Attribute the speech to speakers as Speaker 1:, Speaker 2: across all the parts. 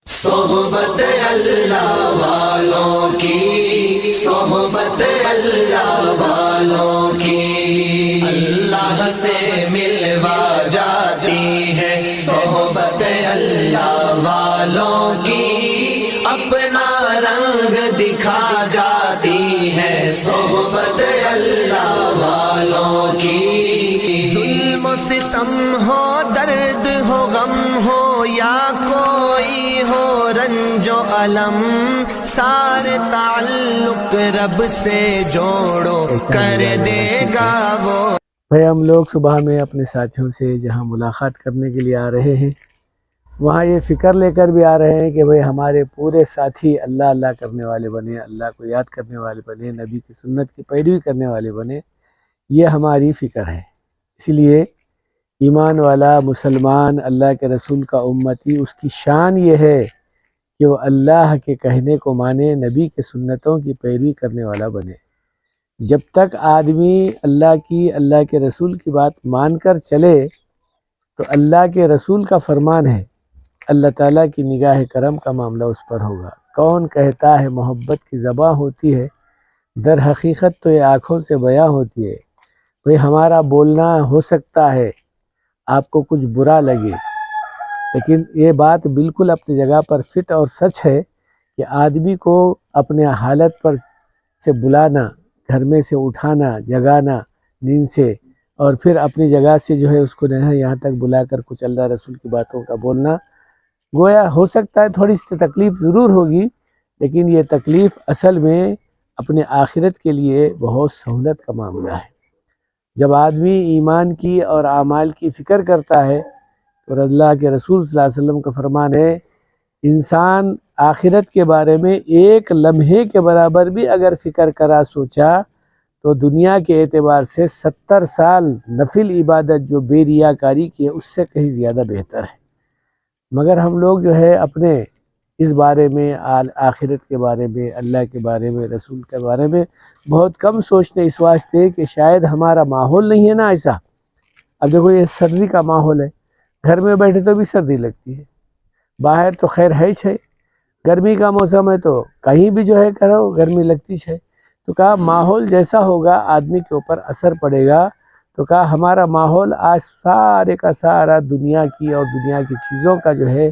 Speaker 1: صحبت اللہ والوں کی، صحبت اللہ والوں کی، اللہ سے ملوا جاتی ہے صحبت اللہ والوں کی، اپنا رنگ دکھا جاتی ہے صحبت اللہ والوں کی۔ ظلم و ستم ہو، درد ہو، غم ہو، یا کوئی ہو رنج و علم، سارے تعلق رب سے جوڑو، کر دے گا وہ۔
Speaker 2: بھائی ہم لوگ صبح میں اپنے ساتھیوں سے جہاں ملاقات کرنے کے لیے آ رہے ہیں، وہاں یہ فکر لے کر بھی آ رہے ہیں کہ بھائی ہمارے پورے ساتھی اللہ اللہ کرنے والے بنے، اللہ کو یاد کرنے والے بنے، نبی کی سنت کی پیروی کرنے والے بنے۔ یہ ہماری فکر ہے۔ اس لیے ایمان والا مسلمان، اللہ کے رسول کا امتی، اس کی شان یہ ہے کہ وہ اللہ کے کہنے کو مانے، نبی کے سنتوں کی پیروی کرنے والا بنے۔ جب تک آدمی اللہ کے رسول کی بات مان کر چلے تو اللہ کے رسول کا فرمان ہے، اللہ تعالیٰ کی نگاہ کرم کا معاملہ اس پر ہوگا۔ کون کہتا ہے محبت کی زباں ہوتی ہے، در حقیقت تو یہ آنکھوں سے بیاں ہوتی ہے۔ بھئی ہمارا بولنا ہو سکتا ہے آپ کو کچھ برا لگے، لیکن یہ بات بالکل اپنی جگہ پر فٹ اور سچ ہے کہ آدمی کو اپنے حالت پر سے بلانا، گھر میں سے اٹھانا، جگانا نیند سے، اور پھر اپنی جگہ سے جو ہے اس کو یہاں تک بلا کر کچھ اللہ رسول کی باتوں کا بولنا، گویا ہو سکتا ہے تھوڑی سی تکلیف ضرور ہوگی، لیکن یہ تکلیف اصل میں اپنے آخرت کے لیے بہت سہولت کا معاملہ ہے۔ جب آدمی ایمان کی اور اعمال کی فکر کرتا ہے اور اللہ کے رسول صلی اللہ علیہ وسلم کا فرمان ہے، انسان آخرت کے بارے میں ایک لمحے کے برابر بھی اگر فکر کرا، سوچا، تو دنیا کے اعتبار سے 70 سال نفل عبادت جو بے ریاکاری کی ہے اس سے کہیں زیادہ بہتر ہے۔ مگر ہم لوگ جو ہے اپنے اس بارے میں، آخرت کے بارے میں، اللہ کے بارے میں، رسول کے بارے میں بہت کم سوچتے، اس واسطے کہ شاید ہمارا ماحول نہیں ہے نا ایسا۔ اب دیکھو یہ سردی کا ماحول ہے، گھر میں بیٹھے تو بھی سردی لگتی ہے، باہر تو خیر ہے ہی، گرمی کا موسم ہے تو کہیں بھی جو ہے کرو گرمی لگتی ہے۔ تو کہا ماحول جیسا ہوگا آدمی کے اوپر اثر پڑے گا۔ تو کہا ہمارا ماحول آج سارے کا سارا دنیا کی اور دنیا کی چیزوں کا جو ہے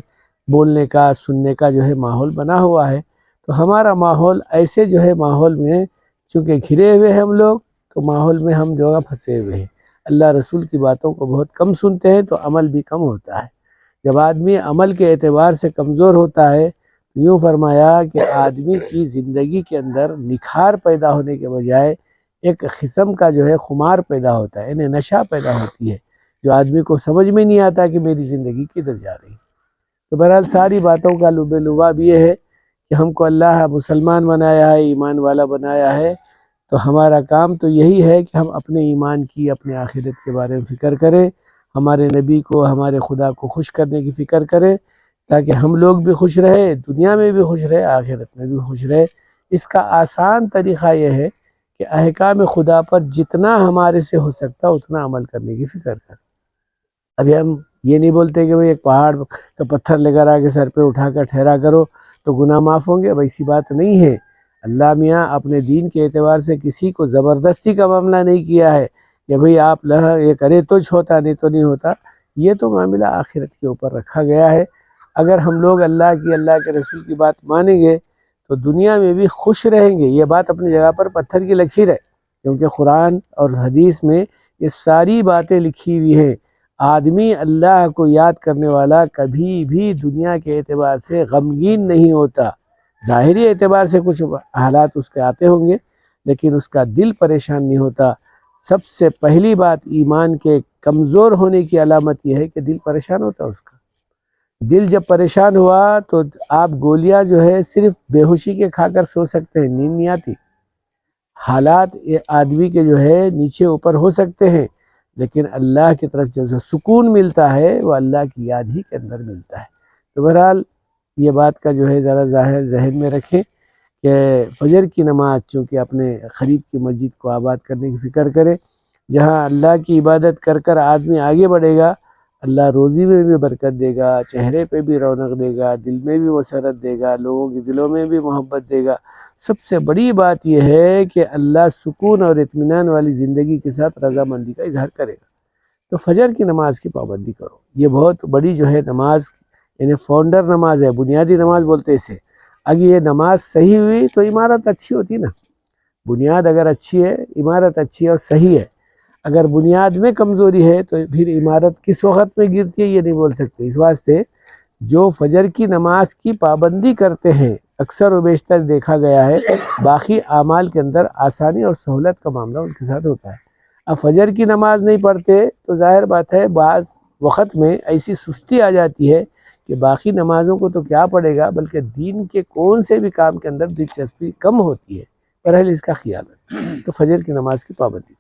Speaker 2: بولنے کا، سننے کا جو ہے ماحول بنا ہوا ہے۔ تو ہمارا ماحول ایسے جو ہے ماحول میں چونکہ گھرے ہوئے ہیں ہم لوگ، تو ماحول میں ہم جو ہے پھنسے ہوئے ہیں، اللہ رسول کی باتوں کو بہت کم سنتے ہیں، تو عمل بھی کم ہوتا ہے۔ جب آدمی عمل کے اعتبار سے کمزور ہوتا ہے، یوں فرمایا کہ آدمی کی زندگی کے اندر نکھار پیدا ہونے کے بجائے ایک قسم کا جو ہے خمار پیدا ہوتا ہے، یعنی نشہ پیدا ہوتی ہے، جو آدمی کو سمجھ میں نہیں آتا کہ میری زندگی کدھر جا رہی ہے۔ تو بہرحال ساری باتوں کا لب لباب یہ ہے کہ ہم کو اللہ مسلمان بنایا ہے، ایمان والا بنایا ہے، تو ہمارا کام تو یہی ہے کہ ہم اپنے ایمان کی، اپنے آخرت کے بارے میں فکر کریں، ہمارے نبی کو، ہمارے خدا کو خوش کرنے کی فکر کریں، تاکہ ہم لوگ بھی خوش رہے، دنیا میں بھی خوش رہے، آخرت میں بھی خوش رہے۔ اس کا آسان طریقہ یہ ہے کہ احکام خدا پر جتنا ہمارے سے ہو سکتا اتنا عمل کرنے کی فکر کریں۔ ابھی ہم یہ نہیں بولتے کہ بھئی ایک پہاڑ کا پتھر لے کر آ کے سر پہ اٹھا کر ٹھہرا کرو تو گناہ معاف ہوں گے، ویسی بات نہیں ہے۔ اللہ میاں اپنے دین کے اعتبار سے کسی کو زبردستی کا معاملہ نہیں کیا ہے کہ بھئی آپ یہ کرے تو ہوتا، نہیں تو نہیں ہوتا۔ یہ تو معاملہ آخرت کے اوپر رکھا گیا ہے۔ اگر ہم لوگ اللہ کی، اللہ کے رسول کی بات مانیں گے تو دنیا میں بھی خوش رہیں گے۔ یہ بات اپنی جگہ پر پتھر کی لکیر ہے، کیونکہ قرآن اور حدیث میں یہ ساری باتیں لکھی ہوئی ہیں۔ آدمی اللہ کو یاد کرنے والا کبھی بھی دنیا کے اعتبار سے غمگین نہیں ہوتا۔ ظاہری اعتبار سے کچھ حالات اس کے آتے ہوں گے، لیکن اس کا دل پریشان نہیں ہوتا۔ سب سے پہلی بات ایمان کے کمزور ہونے کی علامت یہ ہے کہ دل پریشان ہوتا ہے اس کا۔ دل جب پریشان ہوا تو آپ گولیاں جو ہے صرف بے ہوشی کے کھا کر سو سکتے ہیں، نیند نہیں آتی۔ حالات آدمی کے جو ہے نیچے اوپر ہو سکتے ہیں، لیکن اللہ کی طرف جو سکون ملتا ہے وہ اللہ کی یاد ہی کے اندر ملتا ہے۔ تو بہرحال یہ بات کا جو ہے ذرا ذہن میں رکھیں کہ فجر کی نماز چونکہ اپنے قریب کی مسجد کو آباد کرنے کی فکر کرے، جہاں اللہ کی عبادت کر کر آدمی آگے بڑھے گا، اللہ روزی میں بھی برکت دے گا، چہرے پہ بھی رونق دے گا، دل میں بھی مسرت دے گا، لوگوں کے دلوں میں بھی محبت دے گا۔ سب سے بڑی بات یہ ہے کہ اللہ سکون اور اطمینان والی زندگی کے ساتھ رضامندی کا اظہار کرے گا۔ تو فجر کی نماز کی پابندی کرو، یہ بہت بڑی جو ہے نماز، یعنی فاؤنڈر نماز ہے، بنیادی نماز بولتے اسے۔ اگر یہ نماز صحیح ہوئی تو عمارت اچھی ہوتی نا، بنیاد اگر اچھی ہے، عمارت اچھی ہے اور صحیح ہے۔ اگر بنیاد میں کمزوری ہے تو پھر عمارت کس وقت میں گرتی ہے یہ نہیں بول سکتے۔ اس واسطے جو فجر کی نماز کی پابندی کرتے ہیں اکثر و بیشتر دیکھا گیا ہے باقی اعمال کے اندر آسانی اور سہولت کا معاملہ ان کے ساتھ ہوتا ہے۔ اب فجر کی نماز نہیں پڑھتے تو ظاہر بات ہے بعض وقت میں ایسی سستی آ جاتی ہے کہ باقی نمازوں کو تو کیا پڑے گا، بلکہ دین کے کون سے بھی کام کے اندر دلچسپی کم ہوتی ہے۔ بہرحال اس کا خیال ہے تو فجر کی نماز کی پابندی